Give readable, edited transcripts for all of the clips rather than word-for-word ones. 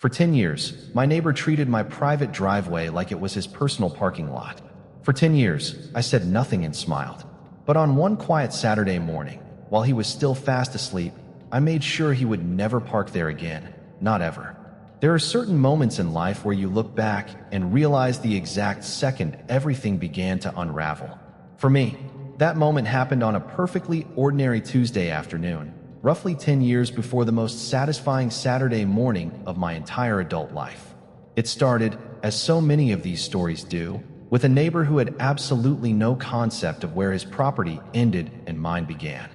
For 10 years, my neighbor treated my private driveway like it was his personal parking lot. For 10 years, I said nothing and smiled. But on one quiet Saturday morning, while he was still fast asleep, I made sure he would never park there again, not ever. There are certain moments in life where you look back and realize the exact second everything began to unravel. For me, that moment happened on a perfectly ordinary Tuesday afternoon, roughly 10 years before the most satisfying Saturday morning of my entire adult life. It started, as so many of these stories do, with a neighbor who had absolutely no concept of where his property ended and mine began.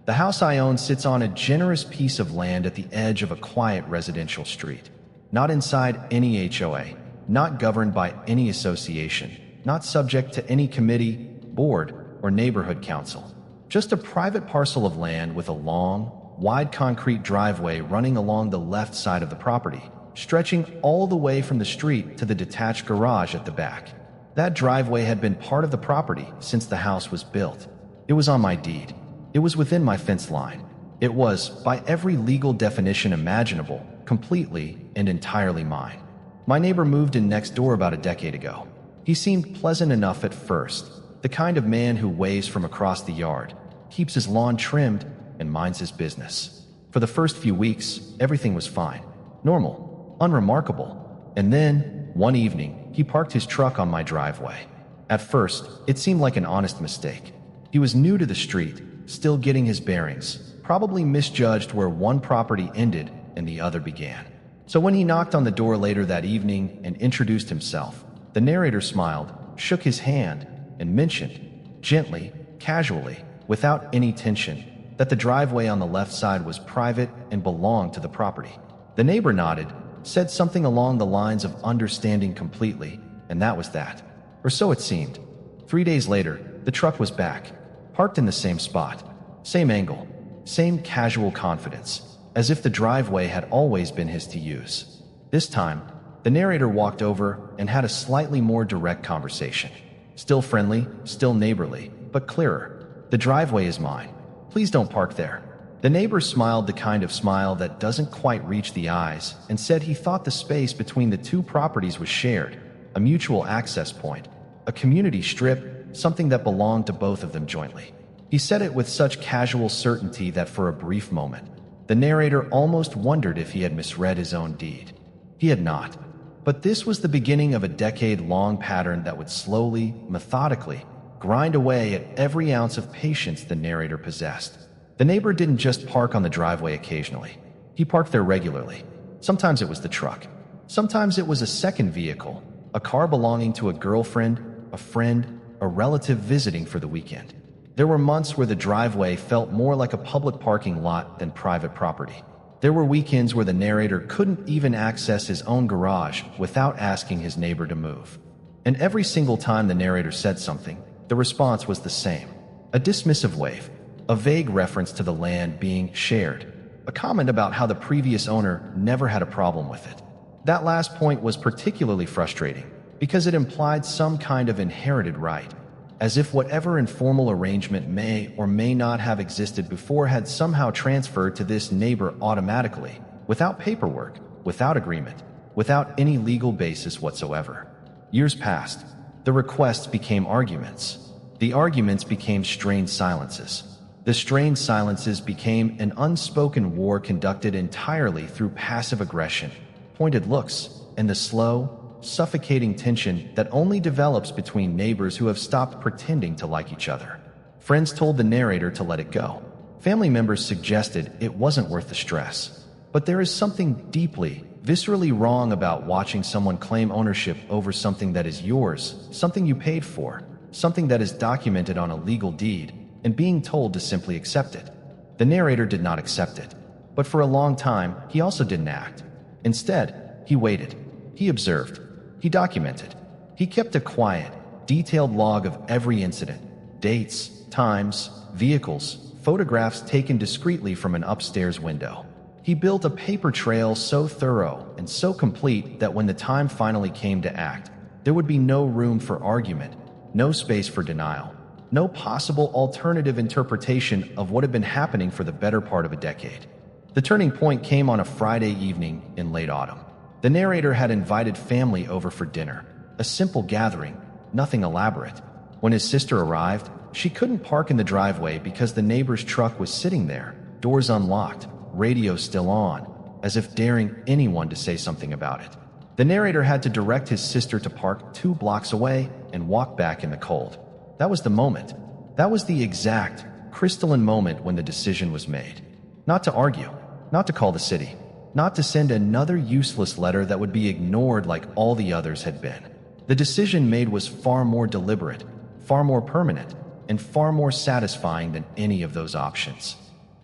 The house I own sits on a generous piece of land at the edge of a quiet residential street. Not inside any HOA, not governed by any association, not subject to any committee, board, or neighborhood council. Just a private parcel of land with a long, wide concrete driveway running along the left side of the property, stretching all the way from the street to the detached garage at the back. That driveway had been part of the property since the house was built. It was on my deed. It was within my fence line. It was, by every legal definition imaginable, completely and entirely mine. My neighbor moved in next door about a decade ago. He seemed pleasant enough at first, the kind of man who waves from across the yard, keeps his lawn trimmed, and minds his business. For the first few weeks, everything was fine, normal, unremarkable. And then, one evening, he parked his truck on my driveway. At first, it seemed like an honest mistake. He was new to the street, still getting his bearings, probably misjudged where one property ended and the other began. So when he knocked on the door later that evening and introduced himself, the narrator smiled, shook his hand, and mentioned, gently, casually, without any tension, that the driveway on the left side was private and belonged to the property. The neighbor nodded, said something along the lines of understanding completely, and that was that. Or so it seemed. 3 days later, the truck was back, parked in the same spot, same angle, same casual confidence, as if the driveway had always been his to use. This time, the narrator walked over and had a slightly more direct conversation. Still friendly, still neighborly, but clearer. The driveway is mine. Please don't park there. The neighbor smiled the kind of smile that doesn't quite reach the eyes and said he thought the space between the two properties was shared, a mutual access point, a community strip, something that belonged to both of them jointly. He said it with such casual certainty that for a brief moment, the narrator almost wondered if he had misread his own deed. He had not. But this was the beginning of a decade-long pattern that would slowly, methodically, grind away at every ounce of patience the narrator possessed. The neighbor didn't just park on the driveway occasionally. He parked there regularly. Sometimes it was the truck. Sometimes it was a second vehicle, a car belonging to a girlfriend, a friend, a relative visiting for the weekend. There were months where the driveway felt more like a public parking lot than private property. There were weekends where the narrator couldn't even access his own garage without asking his neighbor to move. And every single time the narrator said something, the response was the same. A dismissive wave, a vague reference to the land being shared, a comment about how the previous owner never had a problem with it. That last point was particularly frustrating because it implied some kind of inherited right, as if whatever informal arrangement may or may not have existed before had somehow transferred to this neighbor automatically, without paperwork, without agreement, without any legal basis whatsoever. Years passed. The requests became arguments. The arguments became strained silences. The strained silences became an unspoken war conducted entirely through passive aggression, pointed looks, and the slow, suffocating tension that only develops between neighbors who have stopped pretending to like each other. Friends told the narrator to let it go. Family members suggested it wasn't worth the stress. But there is something deeply, viscerally wrong about watching someone claim ownership over something that is yours, something you paid for, something that is documented on a legal deed, and being told to simply accept it. The narrator did not accept it. But for a long time, he also didn't act. Instead, he waited. He observed. He documented. He kept a quiet, detailed log of every incident, dates, times, vehicles, photographs taken discreetly from an upstairs window. He built a paper trail so thorough and so complete that when the time finally came to act, there would be no room for argument, no space for denial, no possible alternative interpretation of what had been happening for the better part of a decade. The turning point came on a Friday evening in late autumn. The narrator had invited family over for dinner, a simple gathering, nothing elaborate. When his sister arrived, she couldn't park in the driveway because the neighbor's truck was sitting there, doors unlocked, radio still on, as if daring anyone to say something about it. The narrator had to direct his sister to park 2 blocks away and walk back in the cold. That was the moment. That was the exact, crystalline moment when the decision was made. Not to argue, not to call the city, not to send another useless letter that would be ignored like all the others had been. The decision made was far more deliberate, far more permanent, and far more satisfying than any of those options.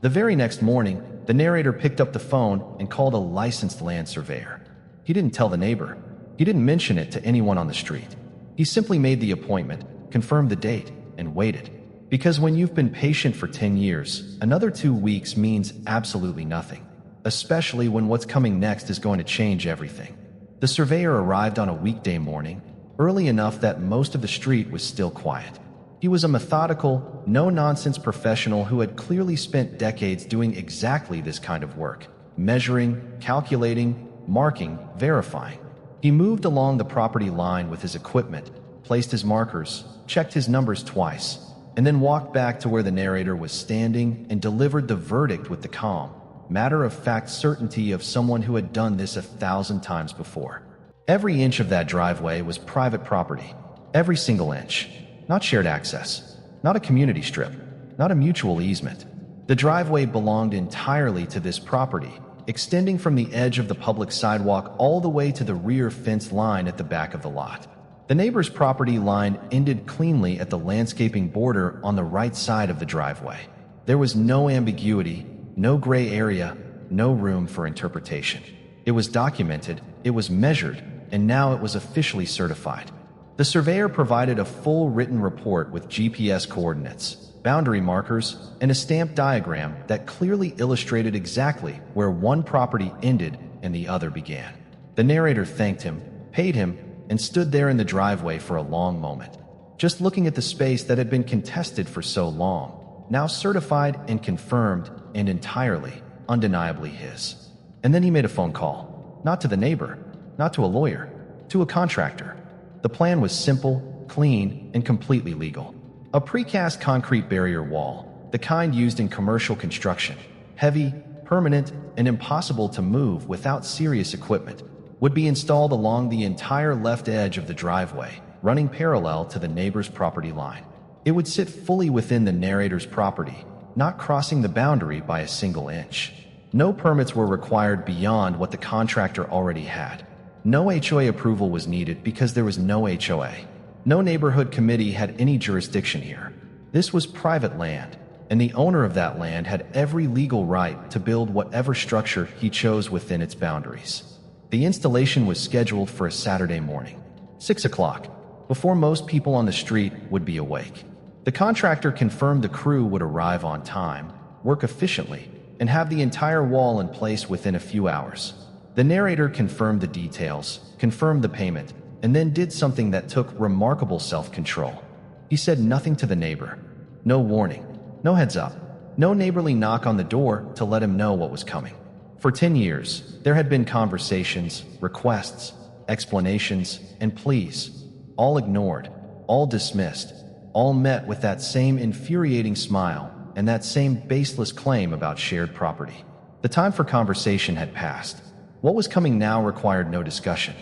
The very next morning, the narrator picked up the phone and called a licensed land surveyor. He didn't tell the neighbor. He didn't mention it to anyone on the street. He simply made the appointment, confirmed the date, and waited. Because when you've been patient for 10 years, another 2 weeks means absolutely nothing, especially when what's coming next is going to change everything. The surveyor arrived on a weekday morning, early enough that most of the street was still quiet. He was a methodical, no-nonsense professional who had clearly spent decades doing exactly this kind of work, measuring, calculating, marking, verifying. He moved along the property line with his equipment, placed his markers, checked his numbers twice, and then walked back to where the narrator was standing and delivered the verdict with the calm, matter-of-fact certainty of someone who had done this 1,000 times before. Every inch of that driveway was private property. Every single inch. Not shared access. Not a community strip. Not a mutual easement. The driveway belonged entirely to this property, extending from the edge of the public sidewalk all the way to the rear fence line at the back of the lot. The neighbor's property line ended cleanly at the landscaping border on the right side of the driveway. There was no ambiguity, no gray area, no room for interpretation. It was documented, it was measured, and now it was officially certified. The surveyor provided a full written report with GPS coordinates, boundary markers, and a stamped diagram that clearly illustrated exactly where one property ended and the other began. The narrator thanked him, paid him, and stood there in the driveway for a long moment, just looking at the space that had been contested for so long, now certified and confirmed and entirely, undeniably his. And then he made a phone call, not to the neighbor, not to a lawyer, to a contractor. The plan was simple, clean, and completely legal. A precast concrete barrier wall, the kind used in commercial construction, heavy, permanent, and impossible to move without serious equipment, would be installed along the entire left edge of the driveway, running parallel to the neighbor's property line. It would sit fully within the narrator's property, not crossing the boundary by a single inch. No permits were required beyond what the contractor already had. No HOA approval was needed because there was no HOA. No neighborhood committee had any jurisdiction here. This was private land, and the owner of that land had every legal right to build whatever structure he chose within its boundaries. The installation was scheduled for a Saturday morning, 6 o'clock, before most people on the street would be awake. The contractor confirmed the crew would arrive on time, work efficiently, and have the entire wall in place within a few hours. The narrator confirmed the details, confirmed the payment, and then did something that took remarkable self-control. He said nothing to the neighbor. No warning, no heads up, no neighborly knock on the door to let him know what was coming. For 10 years, there had been conversations, requests, explanations, and pleas, all ignored, all dismissed, all met with that same infuriating smile and that same baseless claim about shared property. The time for conversation had passed. What was coming now required no discussion.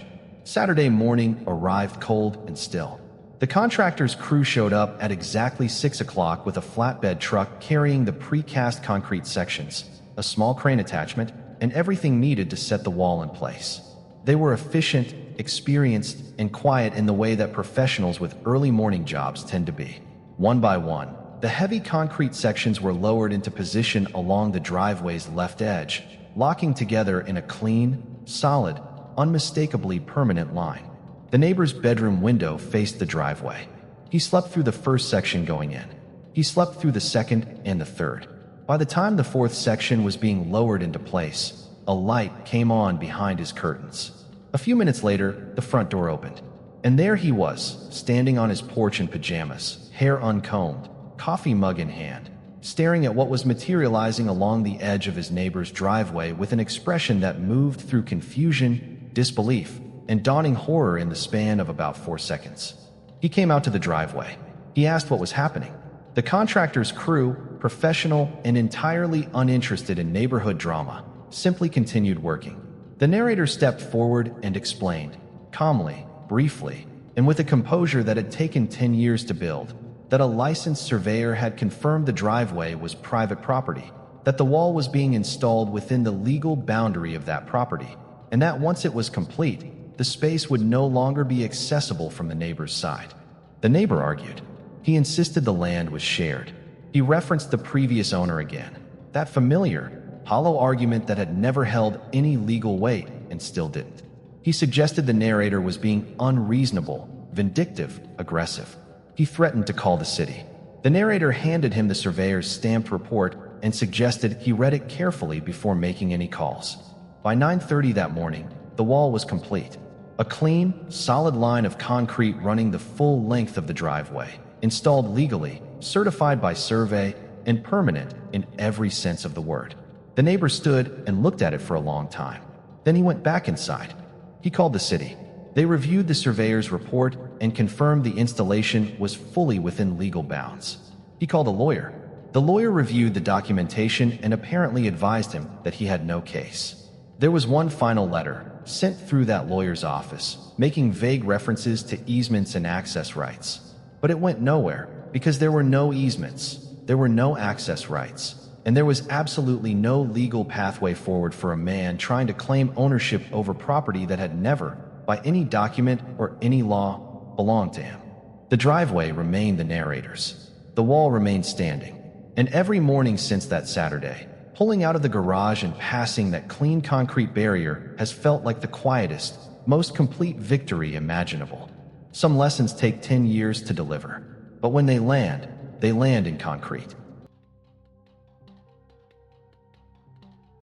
Saturday morning arrived cold and still. The contractor's crew showed up at exactly 6 o'clock with a flatbed truck carrying the precast concrete sections, a small crane attachment, and everything needed to set the wall in place. They were efficient, experienced, and quiet in the way that professionals with early morning jobs tend to be. One by one, the heavy concrete sections were lowered into position along the driveway's left edge, locking together in a clean, solid, unmistakably permanent line. The neighbor's bedroom window faced the driveway. He slept through the first section going in. He slept through the second and the third. By the time the fourth section was being lowered into place, a light came on behind his curtains. A few minutes later, the front door opened, and there he was, standing on his porch in pajamas, hair uncombed, coffee mug in hand, staring at what was materializing along the edge of his neighbor's driveway with an expression that moved through confusion, disbelief, and dawning horror in the span of about 4 seconds. He came out to the driveway. He asked what was happening. The contractor's crew, professional and entirely uninterested in neighborhood drama, simply continued working. The narrator stepped forward and explained, calmly, briefly, and with a composure that had taken 10 years to build, that a licensed surveyor had confirmed the driveway was private property, that the wall was being installed within the legal boundary of that property, and that once it was complete, the space would no longer be accessible from the neighbor's side. The neighbor argued. He insisted the land was shared. He referenced the previous owner again, that familiar, hollow argument that had never held any legal weight and still didn't. He suggested the narrator was being unreasonable, vindictive, aggressive. He threatened to call the city. The narrator handed him the surveyor's stamped report and suggested he read it carefully before making any calls. By 9:30 that morning, the wall was complete. A clean, solid line of concrete running the full length of the driveway, installed legally, certified by Surveyor, and permanent in every sense of the word. The neighbor stood and looked at it for a long time. Then he went back inside. He called the city. They reviewed the surveyor's report and confirmed the installation was fully within legal bounds. He called a lawyer. The lawyer reviewed the documentation and apparently advised him that he had no case. There was one final letter, sent through that lawyer's office, making vague references to easements and access rights. But it went nowhere, because there were no easements, there were no access rights, and there was absolutely no legal pathway forward for a man trying to claim ownership over property that had never, by any document or any law, belonged to him. The driveway remained the narrator's. The wall remained standing. And every morning since that Saturday, pulling out of the garage and passing that clean concrete barrier has felt like the quietest, most complete victory imaginable. Some lessons take 10 years to deliver, but when they land in concrete.